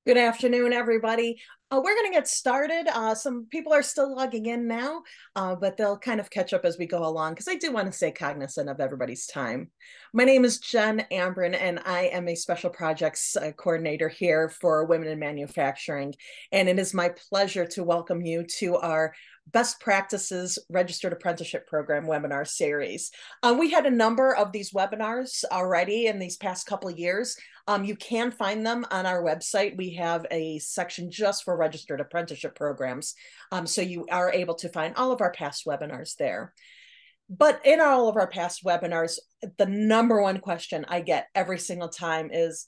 Good afternoon, everybody. We're going to get started. Some people are still logging in now, but they'll kind of catch up as we go along because I do want to stay cognizant of everybody's time. My name is Jen Ambrin, and I am a special projects coordinator here for Women in Manufacturing. And it is my pleasure to welcome you to our Best Practices Registered Apprenticeship Program webinar series. We had a number of these webinars already in these past couple of years. You can find them on our website. We have a section just for registered apprenticeship programs. So you are able to find all of our past webinars there. But in all of our past webinars, the number one question I get every single time is,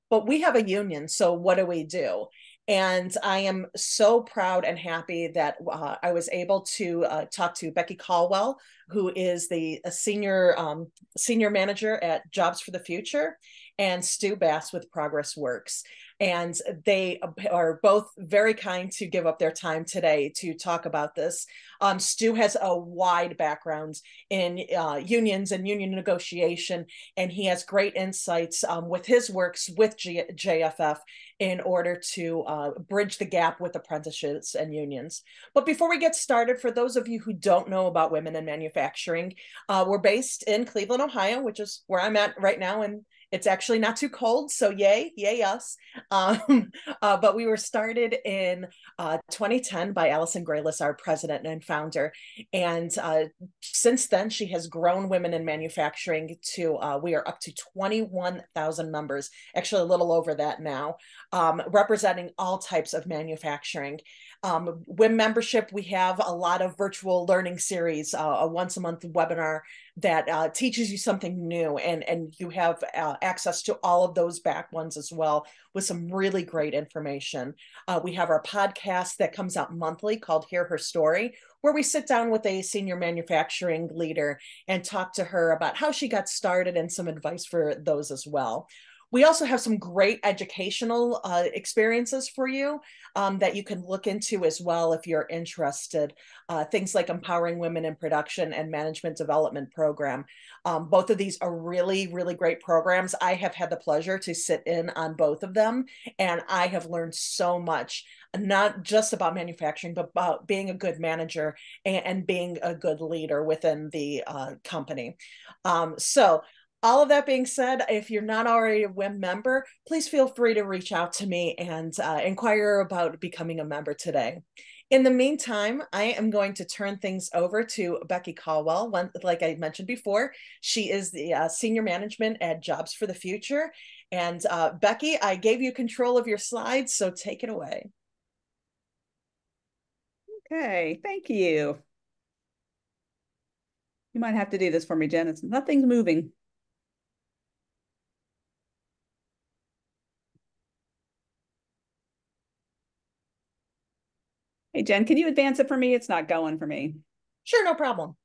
but we have a union, so what do we do? And I am so proud and happy that I was able to talk to Becky Calwell, who is the senior manager at Jobs for the Future, and Stu Bass with ProjectWorx. And they are both very kind to give up their time today to talk about this. Stu has a wide background in unions and union negotiation, and he has great insights with his works with JFF in order to bridge the gap with apprenticeships and unions. But before we get started, for those of you who don't know about women in manufacturing, we're based in Cleveland, Ohio, which is where I'm at right now, and it's actually not too cold, so yay us. But we were started in 2010 by Allison Graylis, our president and founder. And since then, she has grown women in manufacturing to, we are up to 21,000 members, actually a little over that now, representing all types of manufacturing. WIM membership, we have a lot of virtual learning series, a once a month webinar that teaches you something new, and you have access to all of those back ones as well with some really great information. We have our podcast that comes out monthly called Hear Her Story, where we sit down with a senior manufacturing leader and talk to her about how she got started and some advice for those as well. We also have some great educational experiences for you that you can look into as well if you're interested. Things like Empowering Women in Production and Management Development Program. Both of these are really, really great programs. I have had the pleasure to sit in on both of them, and I have learned so much, not just about manufacturing, but about being a good manager and being a good leader within the company. So all of that being said, if you're not already a WIM member, please feel free to reach out to me and inquire about becoming a member today. In the meantime, I am going to turn things over to Becky Calwell. Like I mentioned before, she is the senior management at Jobs for the Future. And Becky, I gave you control of your slides, so take it away. Okay, thank you. You might have to do this for me, Jen. Nothing's moving. Hey, Jen, can you advance it for me? It's not going for me. Sure, no problem.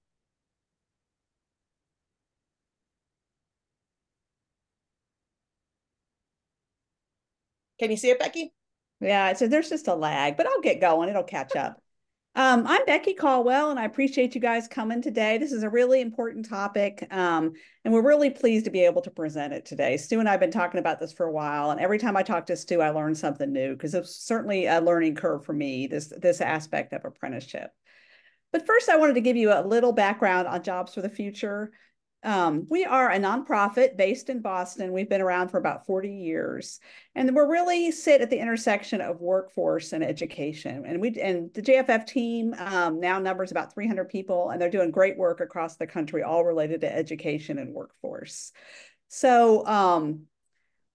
Can you see it, Becky? Yeah, so there's just a lag, but I'll get going. It'll catch up. I'm Becky Calwell, and I appreciate you guys coming today. This is a really important topic, and we're really pleased to be able to present it today. Stu and I have been talking about this for a while, and every time I talk to Stu, I learn something new because it's certainly a learning curve for me, this aspect of apprenticeship. But first, I wanted to give you a little background on Jobs for the Future. We are a nonprofit based in Boston. We've been around for about 40 years, and we're really sit at the intersection of workforce and education. And the JFF team now numbers about 300 people, and they're doing great work across the country, all related to education and workforce. So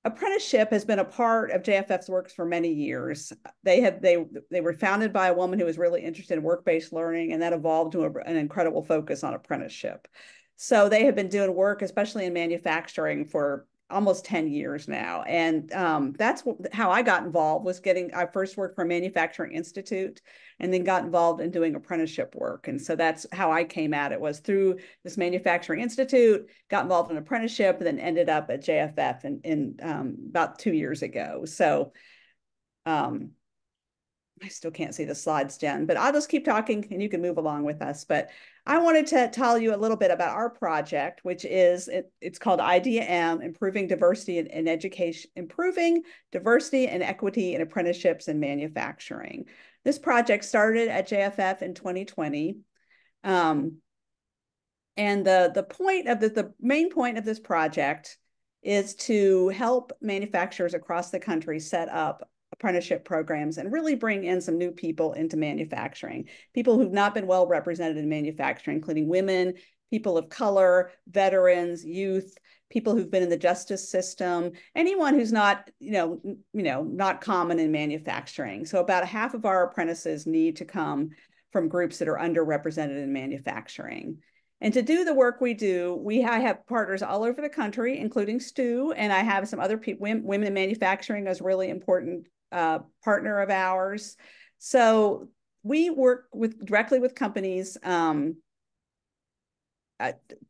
apprenticeship has been a part of JFF's works for many years. They were founded by a woman who was really interested in work-based learning, and that evolved to an incredible focus on apprenticeship. So they have been doing work, especially in manufacturing, for almost 10 years now. And that's how I got involved, I first worked for a manufacturing institute and then got involved in doing apprenticeship work. And so that's how I came at it, was through this manufacturing institute, got involved in apprenticeship, and then ended up at JFF in about 2 years ago. So I still can't see the slides, Jen, but I'll just keep talking and you can move along with us. But I wanted to tell you a little bit about our project, which is, it's called IDM, Improving Diversity in Education, Improving Diversity and Equity in Apprenticeships and Manufacturing. This project started at JFF in 2020. And the main point of this project is to help manufacturers across the country set up apprenticeship programs and really bring in some new people into manufacturing, people who've not been well represented in manufacturing, including women, people of color, veterans, youth, people who've been in the justice system, anyone who's not, not common in manufacturing. So about half of our apprentices need to come from groups that are underrepresented in manufacturing. And to do the work we do, I have partners all over the country, including Stu, and I have some other people. Women in manufacturing is a really important partner of ours. So we work directly with companies to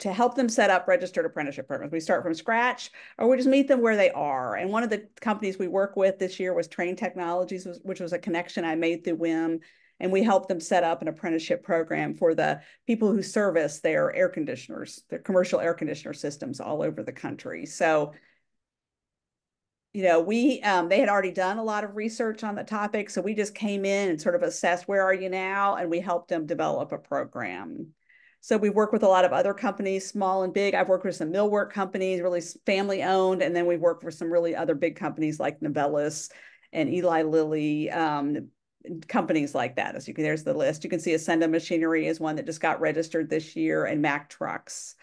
help them set up registered apprenticeship programs. We start from scratch, or we just meet them where they are. And one of the companies we work with this year was Train Technologies, which was a connection I made through WIM. And we helped them set up an apprenticeship program for the people who service their air conditioners, their commercial air conditioner systems all over the country. So, they had already done a lot of research on the topic. So we just came in and sort of assessed, where are you now? And we helped them develop a program. So we work with a lot of other companies, small and big. I've worked with some millwork companies, really family owned. And then we've worked with some really other big companies like Novelis and Eli Lilly, companies like that. There's the list. You can see Ascenda Machinery is one that just got registered this year, and Mack Trucks.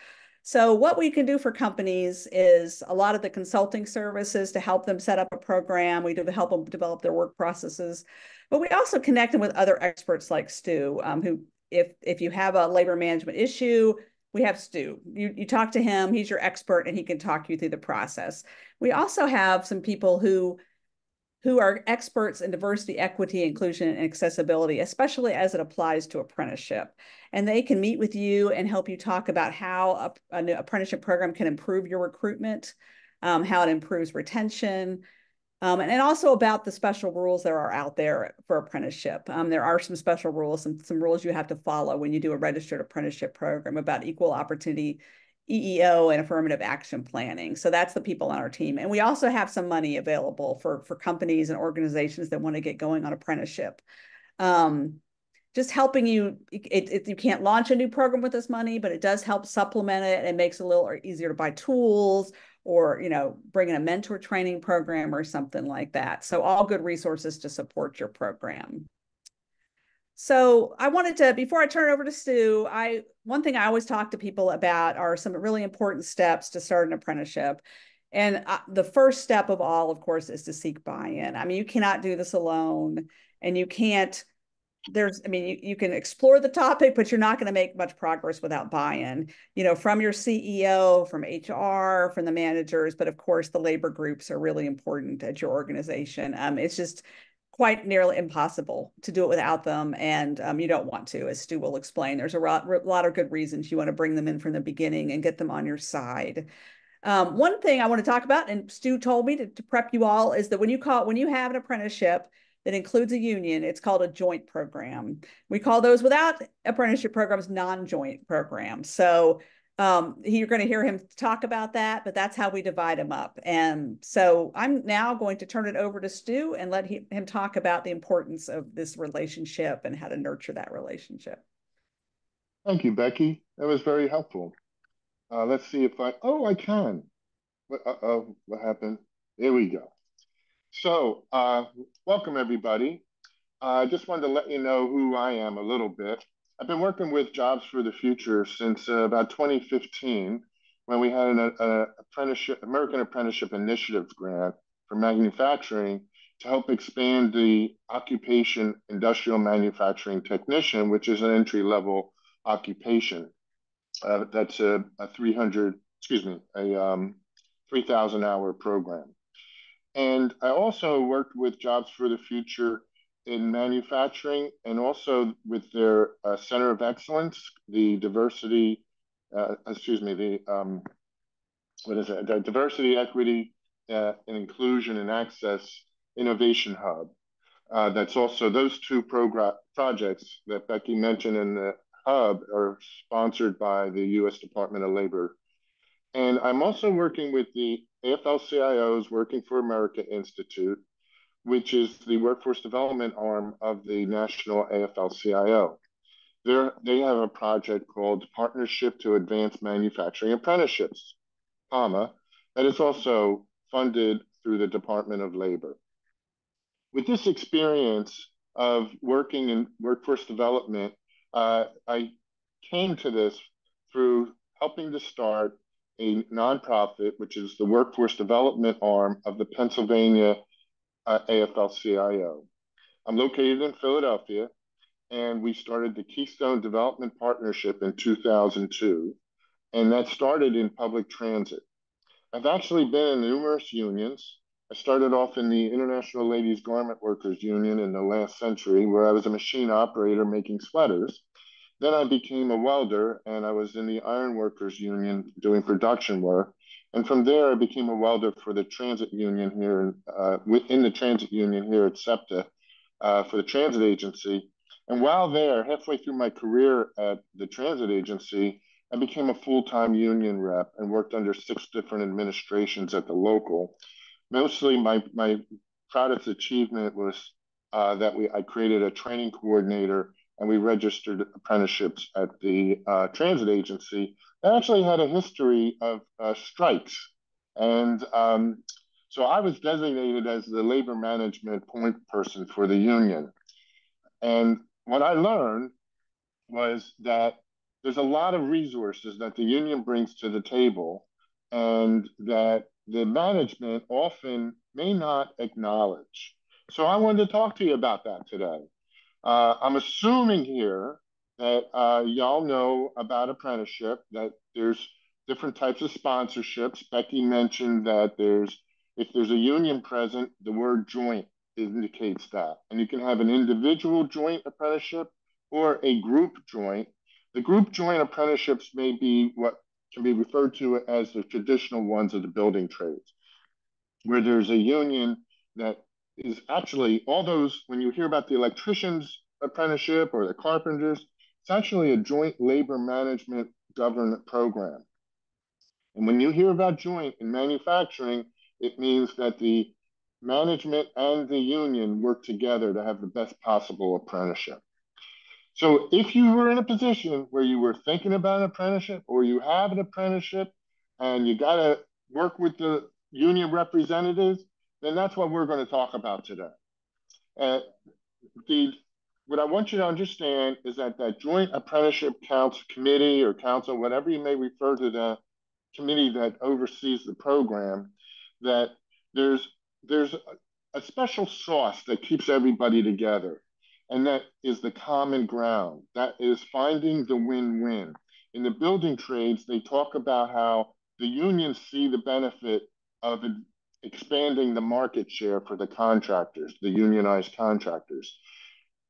So what we can do for companies is a lot of the consulting services to help them set up a program. We do help them develop their work processes, but we also connect them with other experts like Stu, who, if you have a labor management issue, we have Stu. You talk to him, he's your expert, and he can talk you through the process. We also have some people who are experts in diversity, equity, inclusion, and accessibility, especially as it applies to apprenticeship. And they can meet with you and help you talk about how an apprenticeship program can improve your recruitment, how it improves retention, and also about the special rules that are out there for apprenticeship. There are some special rules, some rules you have to follow when you do a registered apprenticeship program about equal opportunity, EEO, and affirmative action planning. So that's the people on our team. And we also have some money available for companies and organizations that want to get going on apprenticeship. Just helping you, you can't launch a new program with this money, but it does help supplement it and makes it a little easier to buy tools or, bring in a mentor training program or something like that. So all good resources to support your program. So I wanted to, before I turn it over to Stu, one thing I always talk to people about are some really important steps to start an apprenticeship. And the first step of all, of course, is to seek buy-in. I mean, you cannot do this alone, and you can't, you can explore the topic, but you're not going to make much progress without buy-in, from your CEO, from HR, from the managers, but of course the labor groups are really important at your organization. It's just quite nearly impossible to do it without them. And you don't want to, as Stu will explain. There's a lot of good reasons you want to bring them in from the beginning and get them on your side. One thing I want to talk about, and Stu told me to prep you all, is that when you have an apprenticeship that includes a union, it's called a joint program. We call those without apprenticeship programs non-joint programs. So you're going to hear him talk about that, but that's how we divide them up. And so I'm now going to turn it over to Stu and let him talk about the importance of this relationship and how to nurture that relationship. Thank you, Becky. That was very helpful. Let's see if I can. What happened? There we go. So welcome, everybody. I just wanted to let you know who I am a little bit. I've been working with Jobs for the Future since about 2015, when we had an American Apprenticeship Initiative grant for manufacturing to help expand the occupation industrial manufacturing technician, which is an entry-level occupation. That's a 3,000-hour program. And I also worked with Jobs for the Future in manufacturing, and also with their Center of Excellence, the Diversity, the Diversity, Equity, and Inclusion and Access Innovation Hub. That's also those two projects that Becky mentioned in the hub are sponsored by the U.S. Department of Labor. And I'm also working with the AFL-CIO's Working for America Institute, which is the workforce development arm of the National AFL-CIO. They have a project called Partnership to Advance Manufacturing Apprenticeships, PAMA, that is also funded through the Department of Labor. With this experience of working in workforce development, I came to this through helping to start a nonprofit, which is the workforce development arm of the Pennsylvania AFL-CIO. I'm located in Philadelphia, and we started the Keystone Development Partnership in 2002, and that started in public transit. I've actually been in numerous unions. I started off in the International Ladies Garment Workers Union in the last century, where I was a machine operator making sweaters. Then I became a welder, and I was in the Iron Workers Union doing production work. And from there, I became a welder for the transit union here, within the transit union here at SEPTA, for the transit agency. And while there, halfway through my career at the transit agency, I became a full-time union rep and worked under 6 different administrations at the local. Mostly my proudest achievement was that I created a training coordinator and we registered apprenticeships at the transit agency that actually had a history of strikes. And so I was designated as the labor management point person for the union. And what I learned was that there's a lot of resources that the union brings to the table and that the management often may not acknowledge. So I wanted to talk to you about that today. I'm assuming here that y'all know about apprenticeship, that there's different types of sponsorships. Becky mentioned that if there's a union present, the word joint indicates that. And you can have an individual joint apprenticeship or a group joint. The group joint apprenticeships may be what can be referred to as the traditional ones of the building trades, where there's a union that is actually all those, when you hear about the electrician's apprenticeship or the carpenter's, it's actually a joint labor management government program. And when you hear about joint in manufacturing, it means that the management and the union work together to have the best possible apprenticeship. So if you were in a position where you were thinking about an apprenticeship or you have an apprenticeship and you got to work with the union representatives, then that's what we're going to talk about today. What I want you to understand is that Joint Apprenticeship Council Committee or council, whatever you may refer to the committee that oversees the program, that there's a special sauce that keeps everybody together. And that is the common ground. That is finding the win-win. In the building trades, they talk about how the unions see the benefit of expanding the market share for the contractors, the unionized contractors.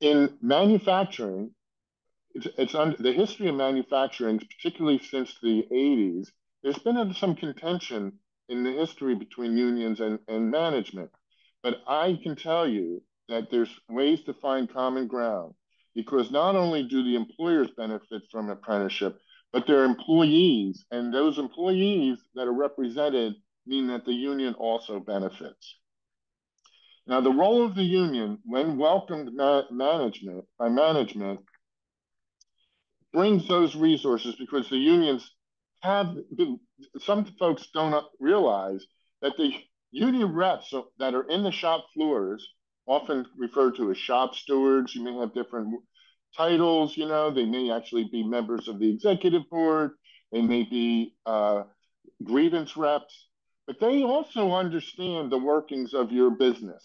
In manufacturing, it's the history of manufacturing, particularly since the 80s, there's been some contention in the history between unions and management. But I can tell you that there's ways to find common ground, because not only do the employers benefit from apprenticeship, but their employees, and those employees that are represented mean that the union also benefits. Now, the role of the union, when welcomed by management, brings those resources, because the unions some folks don't realize that the union reps that are in the shop floors, often referred to as shop stewards, you may have different titles, they may actually be members of the executive board, they may be grievance reps, but they also understand the workings of your business,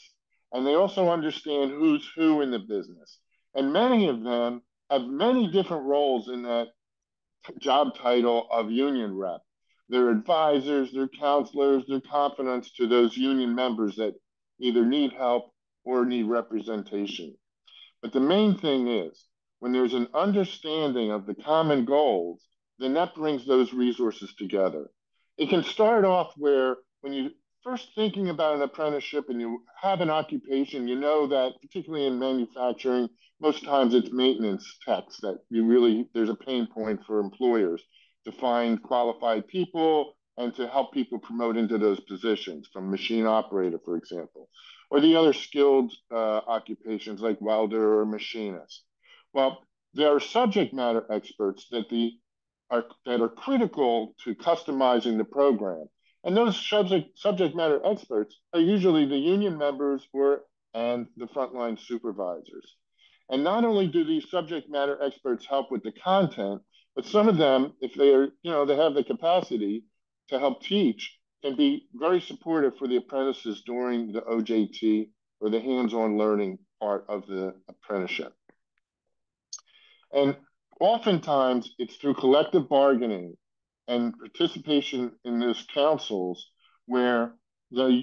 and they also understand who's who in the business. And many of them have many different roles in that job title of union rep. They're advisors, they're counselors, they're confidants to those union members that either need help or need representation. But the main thing is, when there's an understanding of the common goals, then that brings those resources together. It can start off where, when you first thinking about an apprenticeship and you have an occupation, you know that particularly in manufacturing, most times it's maintenance techs that there's a pain point for employers to find qualified people and to help people promote into those positions, from machine operator, for example, or the other skilled occupations like welder or machinist. Well, there are subject matter experts that are critical to customizing the program. And those subject matter experts are usually the union members and the frontline supervisors. And not only do these subject matter experts help with the content, but some of them, if they have the capacity to help teach, can be very supportive for the apprentices during the OJT or the hands-on learning part of the apprenticeship. And oftentimes it's through collective bargaining and participation in those councils where the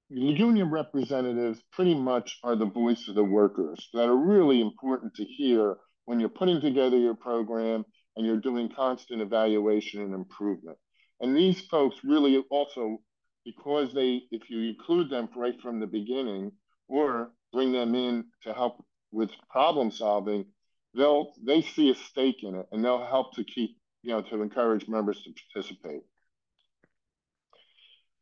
union representatives pretty much are the voice of the workers that are really important to hear when you're putting together your program and you're doing constant evaluation and improvement. And these folks really also, because if you include them right from the beginning or bring them in to help with problem solving, they see a stake in it and they'll help to encourage members to participate.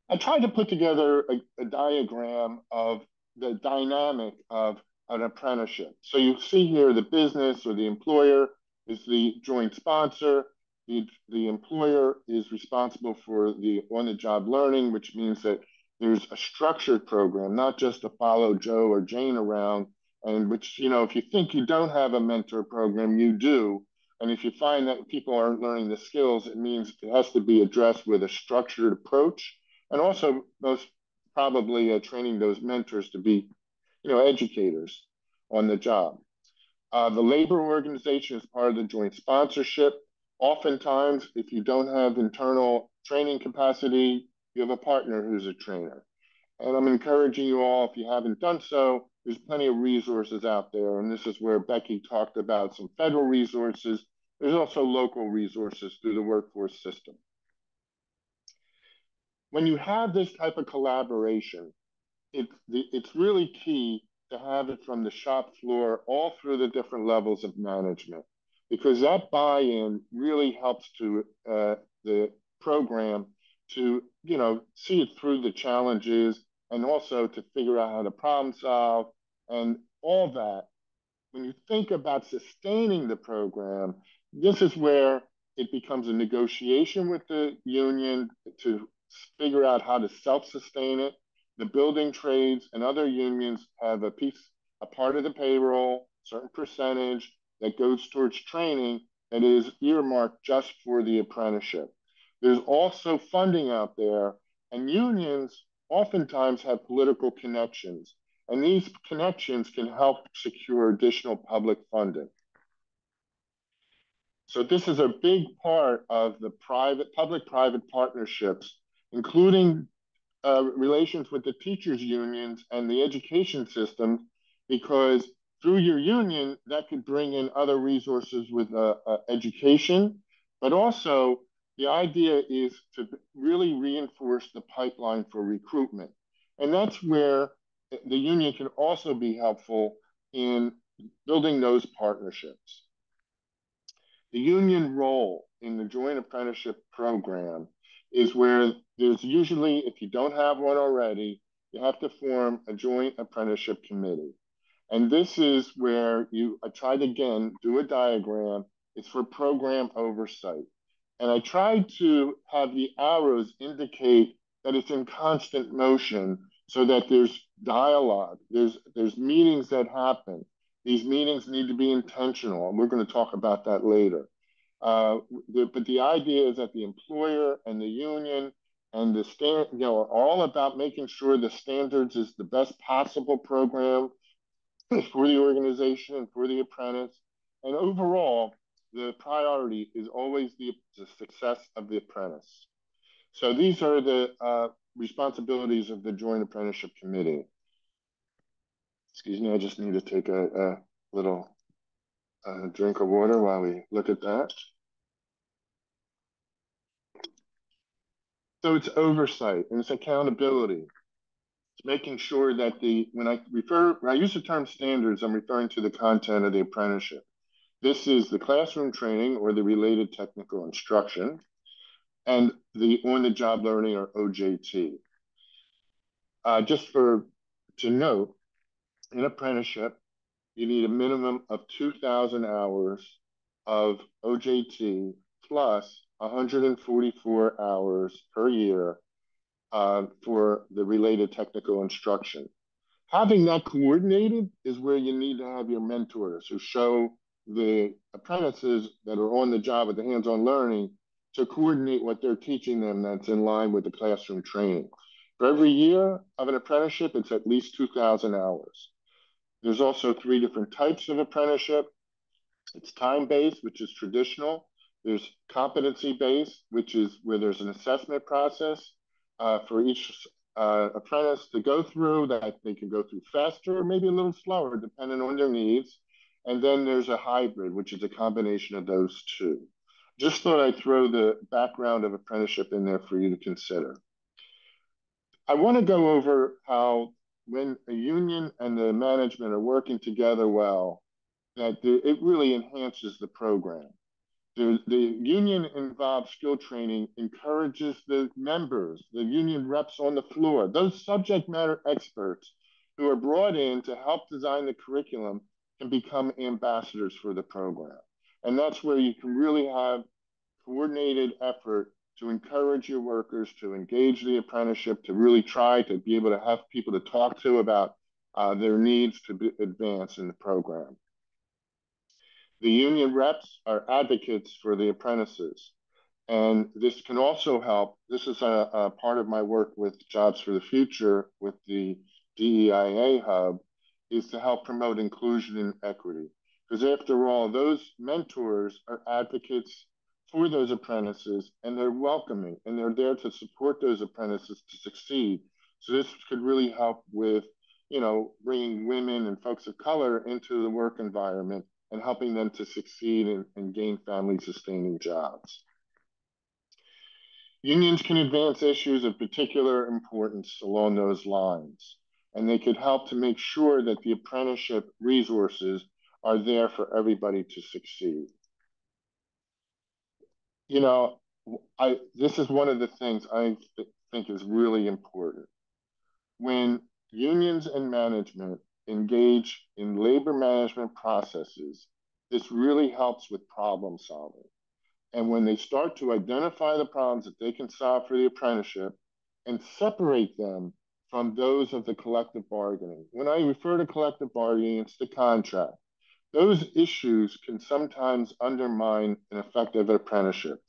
I tried to put together a diagram of the dynamic of an apprenticeship. So you see here the business or the employer is the joint sponsor. The employer is responsible for the on-the-job learning, which means that there's a structured program, not just a follow Joe or Jane around, and which, if you think you don't have a mentor program, you do. And if you find that people aren't learning the skills, it means it has to be addressed with a structured approach. And also most probably training those mentors to be, educators on the job. The labor organization is part of the joint sponsorship. Oftentimes, if you don't have internal training capacity, you have a partner who's a trainer. And I'm encouraging you all, if you haven't done so, there's plenty of resources out there. And this is where Becky talked about some federal resources. There's also local resources through the workforce system. When you have this type of collaboration, it's really key to have it from the shop floor all through the different levels of management, because that buy-in really helps to the program to see it through the challenges and also to figure out how to problem solve and all that. When you think about sustaining the program, this is where it becomes a negotiation with the union to figure out how to self-sustain it. The building trades and other unions have a part of the payroll, certain percentage that goes towards training that is earmarked just for the apprenticeship. There's also funding out there, and unions oftentimes have political connections, and these connections can help secure additional public funding. So this is a big part of the public-private partnerships, including relations with the teachers' unions and the education system, because through your union, that could bring in other resources with education, but also the idea is to really reinforce the pipeline for recruitment. And that's where the union can also be helpful in building those partnerships. The union role in the joint apprenticeship program is where there's usually, if you don't have one already, you have to form a joint apprenticeship committee. And this is where I tried again, do a diagram. It's for program oversight. And I tried to have the arrows indicate that it's in constant motion so that there's dialogue, there's meetings that happen. These meetings need to be intentional, and we're going to talk about that later. But the idea is that the employer and the union and are all about making sure the standards is the best possible program for the organization and for the apprentice. And overall, the priority is always the success of the apprentice. So these are the responsibilities of the Joint Apprenticeship Committee. Excuse me, I just need to take a little drink of water while we look at that. So it's oversight and it's accountability. It's making sure that when I use the term standards, I'm referring to the content of the apprenticeship. This is the classroom training or the related technical instruction and the on-the-job learning or OJT. To note, in apprenticeship, you need a minimum of 2,000 hours of OJT plus 144 hours per year for the related technical instruction. Having that coordinated is where you need to have your mentors who show the apprentices that are on the job with the hands-on learning to coordinate what they're teaching them that's in line with the classroom training. For every year of an apprenticeship, it's at least 2,000 hours. There's also 3 different types of apprenticeship. It's time-based, which is traditional. There's competency-based, which is where there's an assessment process for each apprentice to go through that they can go through faster or maybe a little slower, depending on their needs. And then there's a hybrid, which is a combination of those 2. Just thought I'd throw the background of apprenticeship in there for you to consider. I want to go over how when a union and the management are working together well, that it really enhances the program. The union involved skill training encourages the members, the union reps on the floor, those subject matter experts who are brought in to help design the curriculum can become ambassadors for the program. And that's where you can really have coordinated effort to encourage your workers to engage the apprenticeship, to really try to be able to have people to talk to about their needs to advance in the program. The union reps are advocates for the apprentices. And this can also help. This is a part of my work with Jobs for the Future with the DEIA Hub, is to help promote inclusion and equity. Because after all, those mentors are advocates for those apprentices, and they're welcoming, and they're there to support those apprentices to succeed. So this could really help with, bringing women and folks of color into the work environment and helping them to succeed and gain family-sustaining jobs. Unions can advance issues of particular importance along those lines, and they could help to make sure that the apprenticeship resources are there for everybody to succeed. This is one of the things I think is really important. When unions and management engage in labor management processes, this really helps with problem solving. And when they start to identify the problems that they can solve for the apprenticeship and separate them from those of the collective bargaining. When I refer to collective bargaining, it's the contract. Those issues can sometimes undermine an effective apprenticeship.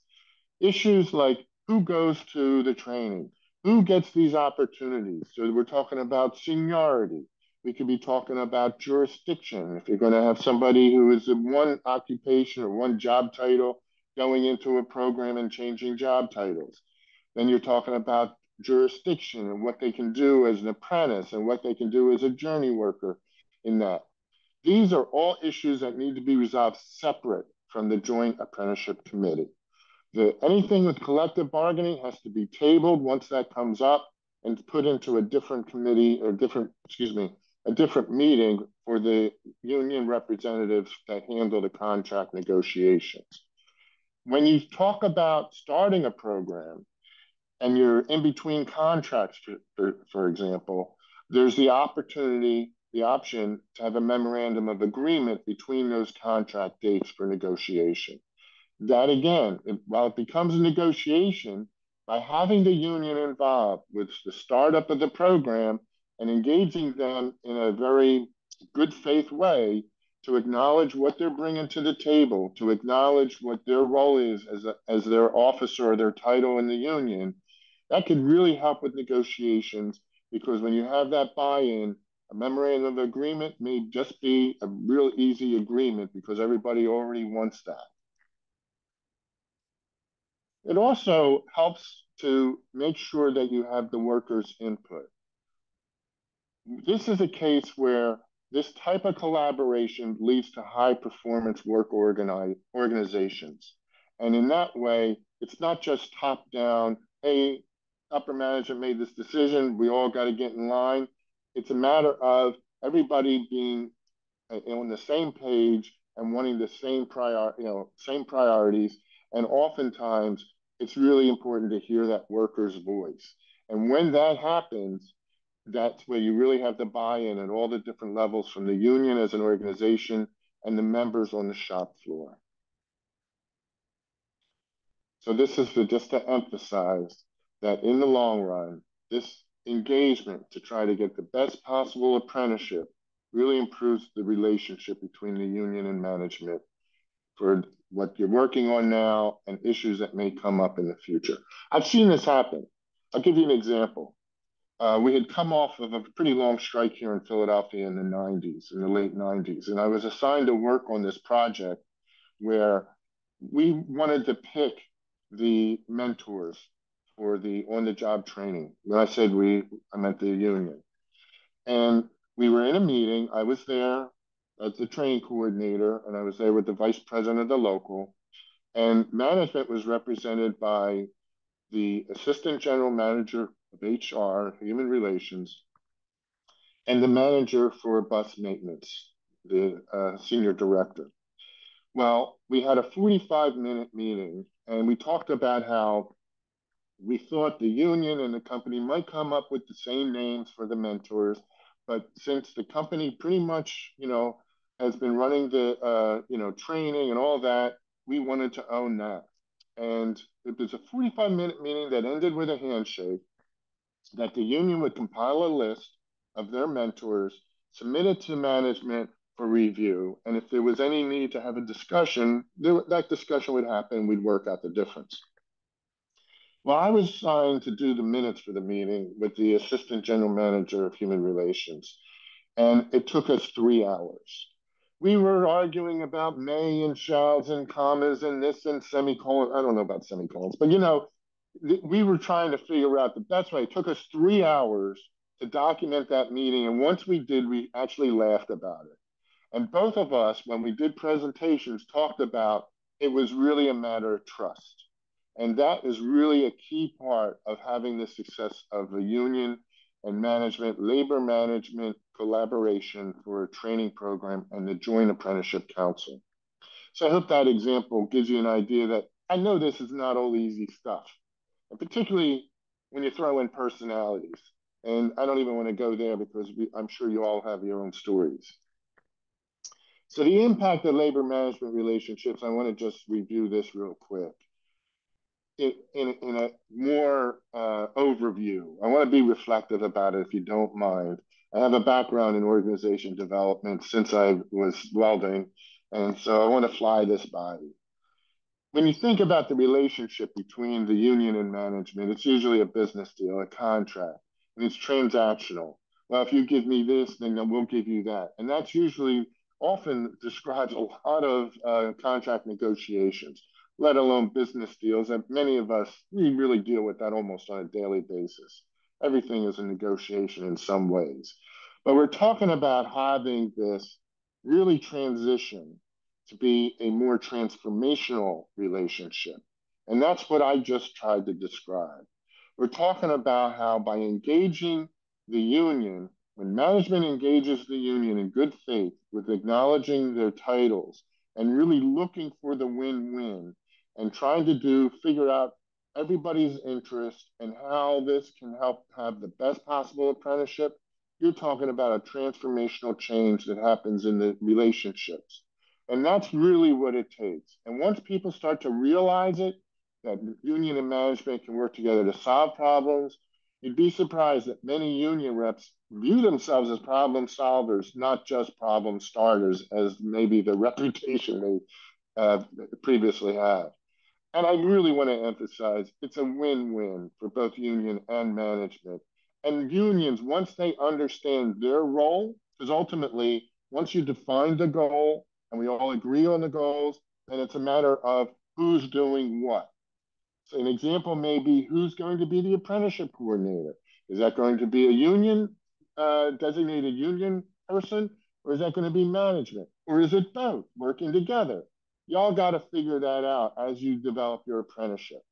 Issues like who goes to the training, who gets these opportunities. So we're talking about seniority. We could be talking about jurisdiction. If you're going to have somebody who is in one occupation or one job title going into a program and changing job titles, then you're talking about jurisdiction and what they can do as an apprentice and what they can do as a journey worker in that. These are all issues that need to be resolved separate from the Joint Apprenticeship Committee. Anything with collective bargaining has to be tabled once that comes up and put into a different committee or a different meeting for the union representatives that handle the contract negotiations. When you talk about starting a program and you're in between contracts, for example, there's the option to have a memorandum of agreement between those contract dates for negotiation. That again, while it becomes a negotiation, by having the union involved with the startup of the program and engaging them in a very good faith way to acknowledge what they're bringing to the table, to acknowledge what their role is as their officer or their title in the union, that could really help with negotiations, because when you have that buy-in, a memorandum of agreement may just be a real easy agreement because everybody already wants that. It also helps to make sure that you have the workers' input. This is a case where this type of collaboration leads to high-performance work organizations. And in that way, it's not just top-down, hey, upper management made this decision. We all got to get in line. It's a matter of everybody being on the same page and wanting the same same priorities. And oftentimes, it's really important to hear that worker's voice. And when that happens, that's where you really have the buy-in at all the different levels, from the union as an organization and the members on the shop floor. So this is just to emphasize that in the long run, this engagement to try to get the best possible apprenticeship really improves the relationship between the union and management for what you're working on now and issues that may come up in the future. I've seen this happen. I'll give you an example. We had come off of a pretty long strike here in Philadelphia in the 90s, in the late 90s, and I was assigned to work on this project where we wanted to pick the mentors for the on-the-job training. When I said we, I meant the union. And we were in a meeting. I was there as the training coordinator, and I was there with the vice president of the local. And management was represented by the assistant general manager of HR, human relations, and the manager for bus maintenance, the senior director. Well, we had a 45-minute meeting, and we talked about how we thought the union and the company might come up with the same names for the mentors, but since the company pretty much, has been running the, training and all that, we wanted to own that. And it was a 45-minute meeting that ended with a handshake that the union would compile a list of their mentors, submit it to management for review, and if there was any need to have a discussion, that discussion would happen. We'd work out the difference. Well, I was assigned to do the minutes for the meeting with the assistant general manager of human relations, and it took us 3 hours. We were arguing about may and shalls and commas and this and semicolons. I don't know about semicolons, but we were trying to figure out the best way. It took us 3 hours to document that meeting, and once we did, we actually laughed about it. And both of us, when we did presentations, talked about it was really a matter of trust. And that is really a key part of having the success of the union and management, labor management collaboration for a training program and the Joint Apprenticeship Council. So I hope that example gives you an idea that I know this is not all easy stuff, and particularly when you throw in personalities. And I don't even want to go there because I'm sure you all have your own stories. So the impact of labor management relationships, I want to just review this real quick. In a more overview, I want to be reflective about it if you don't mind. I have a background in organization development since I was welding, and so I want to fly this by you. When you think about the relationship between the union and management, it's usually a business deal, a contract, and it's transactional. Well, if you give me this, then we'll give you that. And that's usually often describes a lot of contract negotiations, let alone business deals. And many of us, we really deal with that almost on a daily basis. Everything is a negotiation in some ways. But we're talking about having this really transition to be a more transformational relationship. And that's what I just tried to describe. We're talking about how by engaging the union, when management engages the union in good faith with acknowledging their titles and really looking for the win-win and trying to figure out everybody's interest and how this can help have the best possible apprenticeship, you're talking about a transformational change that happens in the relationships. And that's really what it takes. And once people start to realize it, that union and management can work together to solve problems, you'd be surprised that many union reps view themselves as problem solvers, not just problem starters, as maybe the reputation they previously had. And I really want to emphasize it's a win-win for both union and management. And unions, once they understand their role, because ultimately, once you define the goal and we all agree on the goals, then it's a matter of who's doing what. So an example may be who's going to be the apprenticeship coordinator. Is that going to be a union, designated union person, or is that going to be management? Or is it both working together? Y'all got to figure that out as you develop your apprenticeship.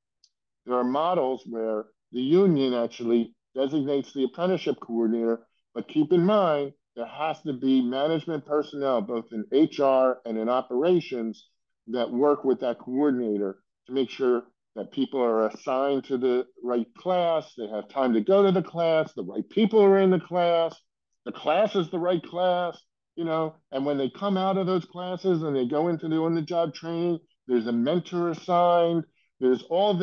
There are models where the union actually designates the apprenticeship coordinator, but keep in mind, there has to be management personnel, both in HR and in operations, that work with that coordinator to make sure that people are assigned to the right class, they have time to go to the class, the right people are in the class is the right class, and when they come out of those classes and they go into the on-the-job training, there's a mentor assigned, there's all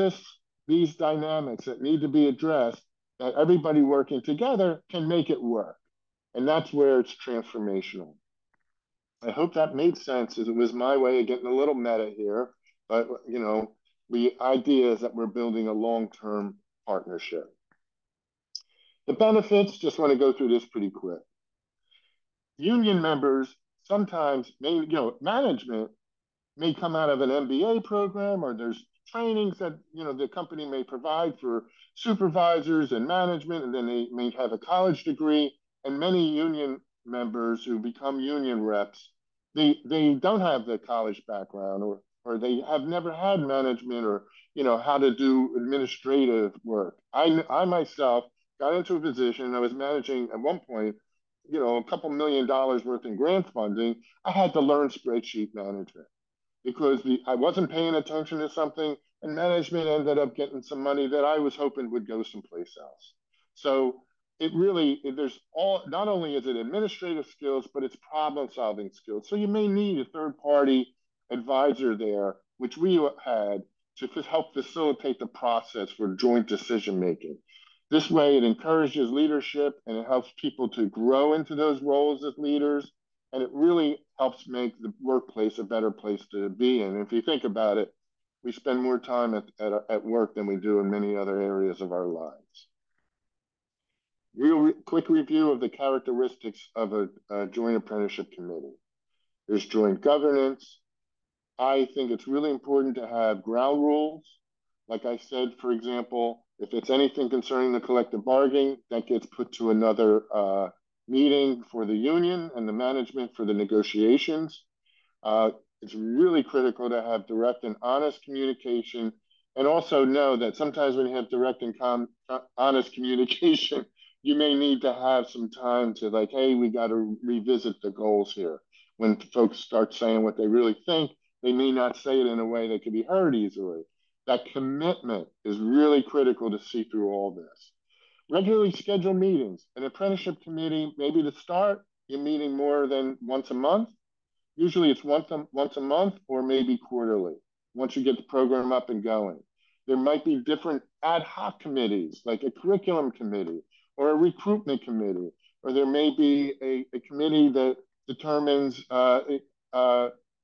these dynamics that need to be addressed that everybody working together can make it work. And that's where it's transformational. I hope that made sense, as it was my way of getting a little meta here, but the idea is that we're building a long-term partnership. The benefits, just want to go through this pretty quick. Union members sometimes management may come out of an MBA program, or there's trainings that the company may provide for supervisors and management, and then they may have a college degree. And many union members who become union reps, they don't have the college background, or they have never had management, or how to do administrative work. I myself got into a position. I was managing at one point, a couple $1 million worth in grant funding. I had to learn spreadsheet management because I wasn't paying attention to something, and management ended up getting some money that I was hoping would go someplace else. So not only is it administrative skills, but it's problem-solving skills. So you may need a third-party advisor there, which we had, to help facilitate the process for joint decision-making. This way, it encourages leadership, and it helps people to grow into those roles as leaders, and it really helps make the workplace a better place to be in. And if you think about it, we spend more time at work than we do in many other areas of our lives. Quick review of the characteristics of a joint apprenticeship committee. There's joint governance. I think it's really important to have ground rules. Like I said, for example, if it's anything concerning the collective bargaining, that gets put to another meeting for the union and the management for the negotiations. It's really critical to have direct and honest communication, and also know that sometimes when you have direct and honest communication, you may need to have some time to hey, we got to revisit the goals here. When folks start saying what they really think, they may not say it in a way that can be heard easily. That commitment is really critical to see through all this. Regularly scheduled meetings. An apprenticeship committee, maybe to start, you're meeting more than once a month. Usually it's once a month, or maybe quarterly, once you get the program up and going. There might be different ad hoc committees, like a curriculum committee or a recruitment committee, or there may be a committee that determines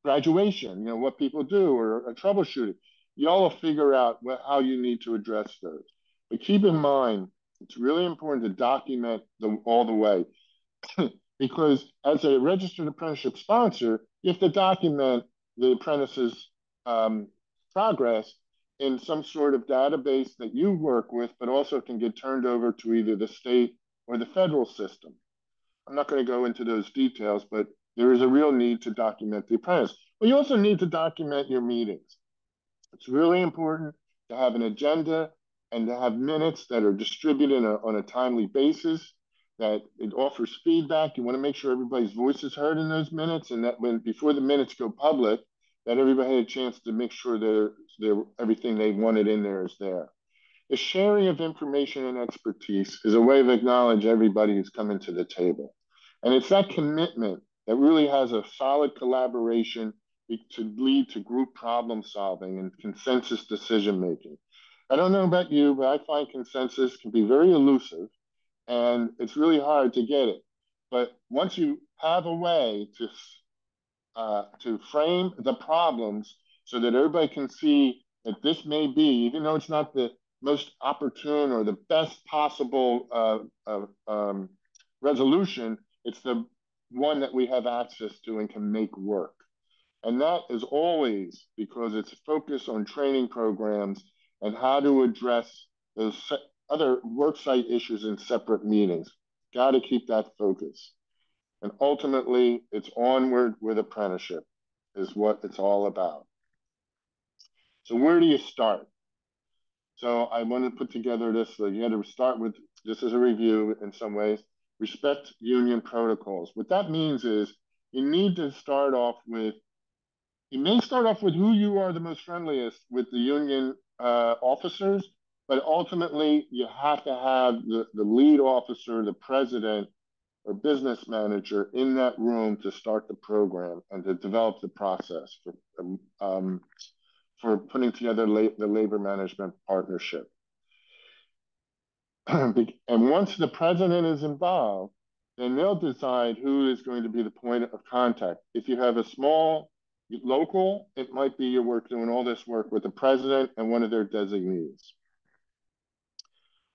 graduation, what people do, or a troubleshooting. Y'all will figure out how you need to address those. But keep in mind, it's really important to document them all the way. Because as a registered apprenticeship sponsor, you have to document the apprentice's progress in some sort of database that you work with, but also can get turned over to either the state or the federal system. I'm not going to go into those details, but there is a real need to document the apprentice. But you also need to document your meetings. It's really important to have an agenda and to have minutes that are distributed on a timely basis, that it offers feedback. You want to make sure everybody's voice is heard in those minutes, and that before the minutes go public, that everybody had a chance to make sure everything they wanted in there is there. The sharing of information and expertise is a way of acknowledging everybody who's coming to the table. And it's that commitment that really has a solid collaboration to lead to group problem solving and consensus decision making. I don't know about you, but I find consensus can be very elusive, and it's really hard to get it. But once you have a way to frame the problems so that everybody can see that this may be, even though it's not the most opportune or the best possible resolution, it's the one that we have access to and can make work. And that is always because it's focused on training programs and how to address those other worksite issues in separate meetings. Got to keep that focus. And ultimately, it's onward with apprenticeship is what it's all about. So where do you start? So I wanted to put together this. So you had to start with, just as a review in some ways, respect union protocols. What that means is you need to start off with, you may start off with who you are the most friendliest with the union officers, but ultimately you have to have the lead officer, the president, or business manager in that room to start the program and to develop the process for putting together the labor management partnership. And once the president is involved, then they'll decide who is going to be the point of contact. If you have a small local, it might be you're doing all this work with the president and one of their designees.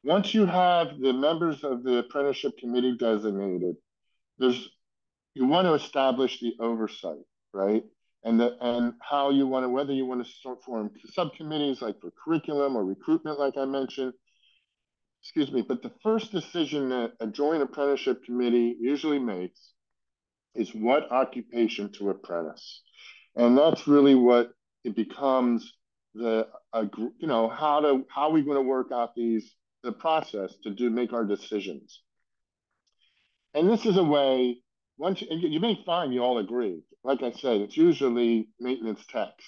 Once you have the members of the apprenticeship committee designated, you want to establish the oversight, right? And how you want to, whether you want to form subcommittees like for curriculum or recruitment, like I mentioned. Excuse me, but the first decision that a joint apprenticeship committee usually makes is what occupation to apprentice. And that's really what it becomes how are we going to work out the process to make our decisions. And this is a way, once you may find you all agree. Like I said, it's usually maintenance techs.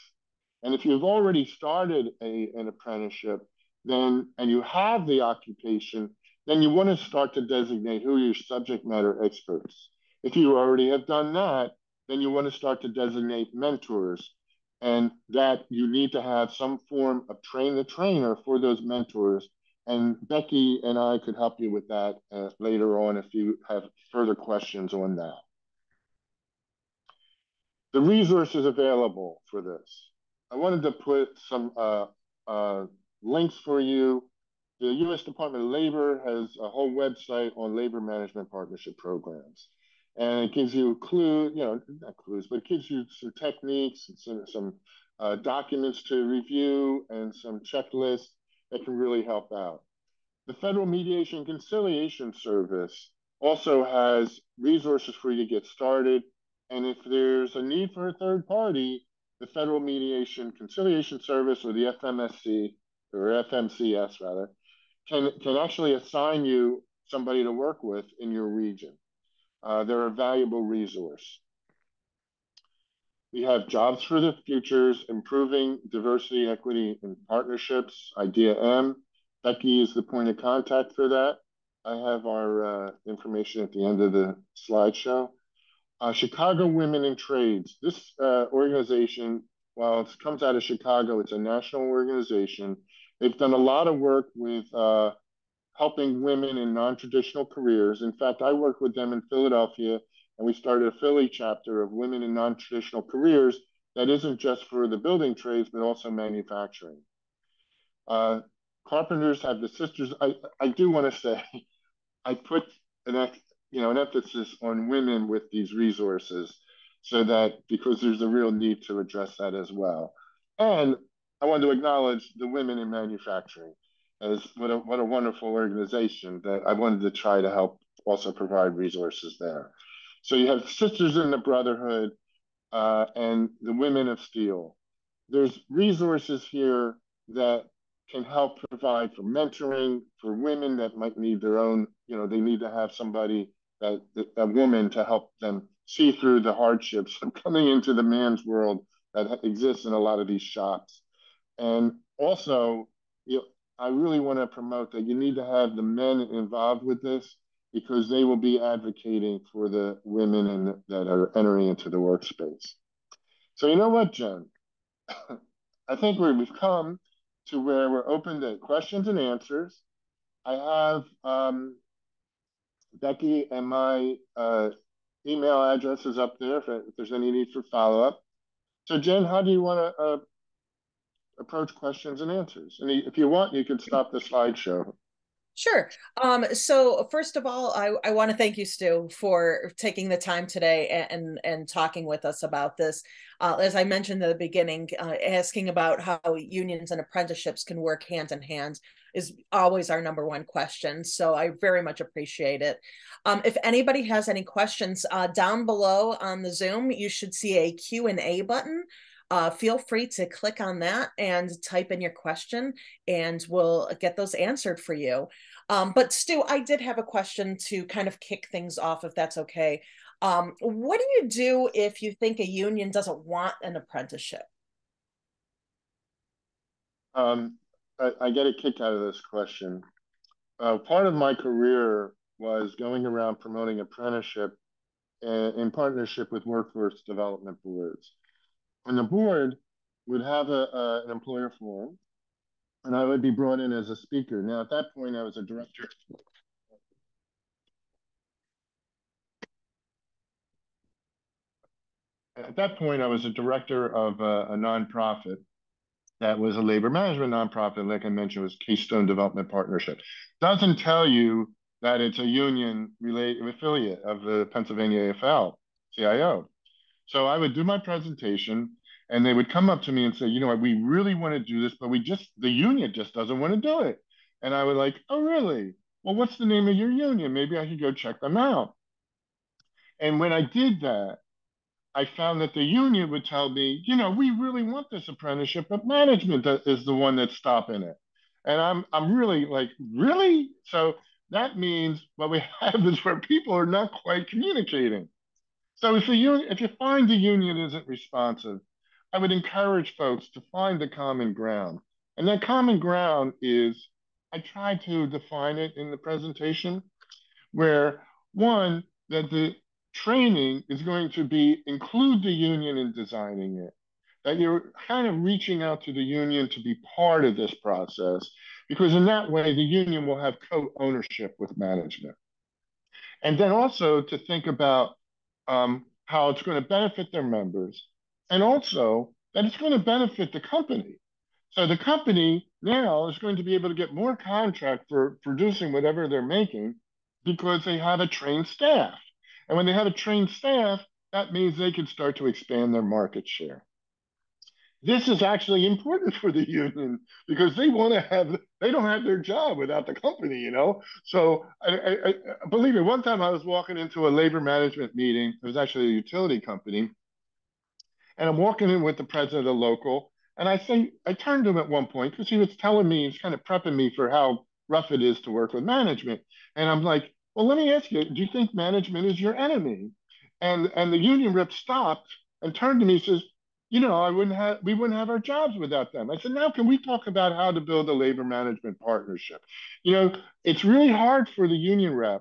And if you've already started an apprenticeship, and you have the occupation, then you want to start to designate who are your subject matter experts. If you already have done that, then you want to start to designate mentors, and that you need to have some form of train the trainer for those mentors. And Becky and I could help you with that later on if you have further questions on that. The resources available for this. I wanted to put some links for you. The U.S. Department of Labor has a whole website on labor management partnership programs. And it gives you not clues, but it gives you some techniques and some documents to review and some checklists that can really help out. The Federal Mediation and Conciliation Service also has resources for you to get started. And if there's a need for a third party, the Federal Mediation Conciliation Service, or the FMSC, or FMCS rather, can actually assign you somebody to work with in your region. They're a valuable resource. We have Jobs for the Futures, Improving Diversity, Equity, and Partnerships, IDEA M. Becky is the point of contact for that. I have our information at the end of the slideshow. Chicago Women in Trades. This organization, while it comes out of Chicago, it's a national organization. They've done a lot of work with helping women in non-traditional careers. In fact, I worked with them in Philadelphia, and we started a Philly chapter of women in non-traditional careers that isn't just for the building trades, but also manufacturing. Carpenters have the sisters. I do want to say, I put an emphasis on women with these resources, so that because there's a real need to address that as well. And I want to acknowledge the women in manufacturing as what a wonderful organization that I wanted to try to help also provide resources there. So you have Sisters in the Brotherhood and the Women of Steel. There's resources here that can help provide for mentoring for women that might need their own, they need to have somebody, a woman, to help them see through the hardships of coming into the man's world that exists in a lot of these shops. And also, I really want to promote that you need to have the men involved with this, because they will be advocating for the women that are entering into the workspace. So you know what, Jen? I think we've come to where we're open to questions and answers. I have Becky and my email address is up there if there's any need for follow-up. So Jen, how do you want to approach questions and answers? And if you want, you can stop the slideshow. Sure. So first of all, I want to thank you, Stu, for taking the time today and talking with us about this. As I mentioned at the beginning, asking about how unions and apprenticeships can work hand in hand is always our number one question. So I very much appreciate it. If anybody has any questions, down below on the Zoom, you should see a Q&A button. feel free to click on that and type in your question, and we'll get those answered for you. But Stu, I did have a question to kind of kick things off, if that's okay. What do you do if you think a union doesn't want an apprenticeship? I get a kick out of this question. Part of my career was going around promoting apprenticeship in partnership with workforce development boards. And the board would have an employer forum, and I would be brought in as a speaker. Now, at that point, I was a director. At that point, I was a director of a nonprofit that was a labor management nonprofit, like I mentioned, was Keystone Development Partnership. Doesn't tell you that it's a union related affiliate of the Pennsylvania AFL-CIO. So I would do my presentation, and they would come up to me and say, you know what, we really want to do this, but the union just doesn't want to do it. And I would like, oh, really? Well, what's the name of your union? Maybe I should go check them out. And when I did that, I found that the union would tell me, you know, we really want this apprenticeship, but management is the one that's stopping it. And I'm really like, really? So that means what we have is where people are not quite communicating. So if you find the union isn't responsive, I would encourage folks to find the common ground. And that common ground is, I try to define it in the presentation, where one, that the training is going to include the union in designing it, that you're kind of reaching out to the union to be part of this process, because in that way, the union will have co-ownership with management. And then also to think about how it's going to benefit their members, and also that it's going to benefit the company. So the company now is going to be able to get more contract for producing whatever they're making because they have a trained staff. And when they have a trained staff, that means they can start to expand their market share. This is actually important for the union because they don't have their job without the company, you know? So I believe me, one time I was walking into a labor management meeting. It was actually a utility company. And I'm walking in with the president of the local. And I turned to him at one point because he was telling me, he's kind of prepping me for how rough it is to work with management. And I'm like, well, let me ask you, do you think management is your enemy? And the union rep stopped and turned to me and says, you know, we wouldn't have our jobs without them. I said, now can we talk about how to build a labor management partnership? You know, it's really hard for the union rep,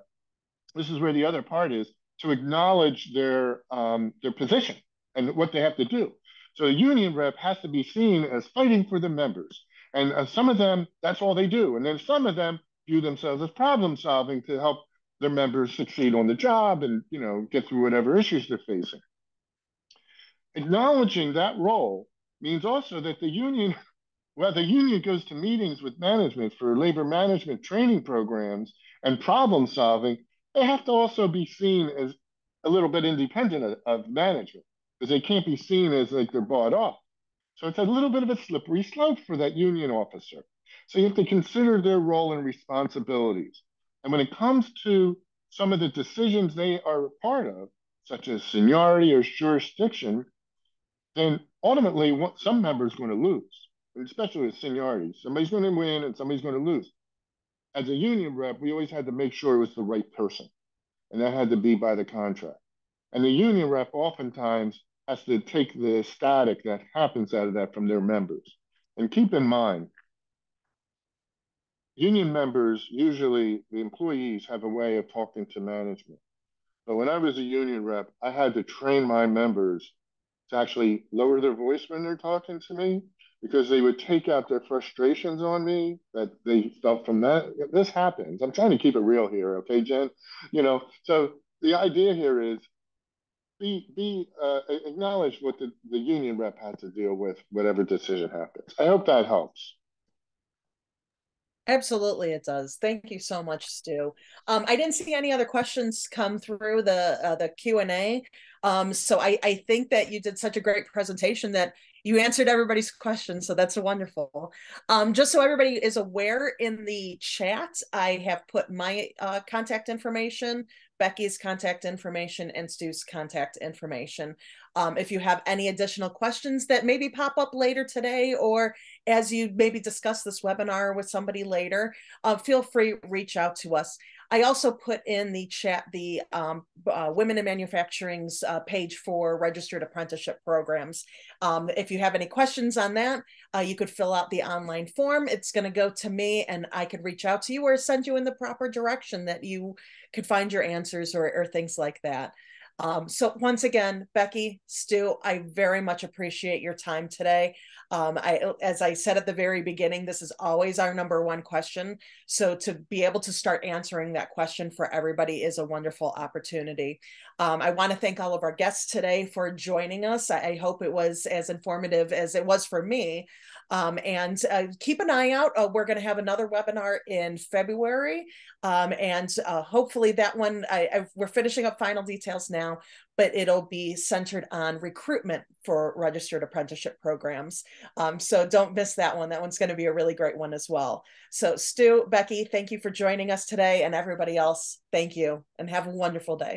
this is where the other part is, to acknowledge their position and what they have to do. So the union rep has to be seen as fighting for the members. And some of them, that's all they do. And then some of them view themselves as problem solving to help their members succeed on the job and, you know, get through whatever issues they're facing. Acknowledging that role means also that the union goes to meetings with management for labor management training programs and problem solving, they have to also be seen as a little bit independent of management, because they can't be seen as like they're bought off. So it's a little bit of a slippery slope for that union officer. So you have to consider their role and responsibilities. And when it comes to some of the decisions they are a part of, such as seniority or jurisdiction, then ultimately some members are going to lose, especially with seniority. Somebody's going to win and somebody's going to lose. As a union rep, we always had to make sure it was the right person, and that had to be by the contract. And the union rep oftentimes has to take the static that happens out of that from their members. And keep in mind, union members, usually the employees, have a way of talking to management. But when I was a union rep, I had to train my members to actually lower their voice when they're talking to me, because they would take out their frustrations on me that they felt from that. This happens. I'm trying to keep it real here, okay, Jen? You know, so the idea here is acknowledge what the union rep had to deal with, whatever decision happens. I hope that helps. Absolutely, it does. Thank you so much, Stu. I didn't see any other questions come through the Q&A. So I think that you did such a great presentation that you answered everybody's questions. So that's wonderful. Just so everybody is aware, in the chat, I have put my contact information, Becky's contact information and Stu's contact information. If you have any additional questions that maybe pop up later today, or as you maybe discuss this webinar with somebody later, feel free to reach out to us. I also put in the chat the Women in Manufacturing's page for Registered Apprenticeship Programs. If you have any questions on that, you could fill out the online form. It's going to go to me, and I could reach out to you or send you in the proper direction that you could find your answers or things like that. So once again, Becky, Stu, I very much appreciate your time today. As I said at the very beginning, this is always our #1 question. So to be able to start answering that question for everybody is a wonderful opportunity. I want to thank all of our guests today for joining us. I hope it was as informative as it was for me. And keep an eye out. We're going to have another webinar in February. And hopefully that one, we're finishing up final details now, but it'll be centered on recruitment for registered apprenticeship programs. So don't miss that one. That one's going to be a really great one as well. So Stu, Becky, thank you for joining us today, and everybody else, thank you, and have a wonderful day.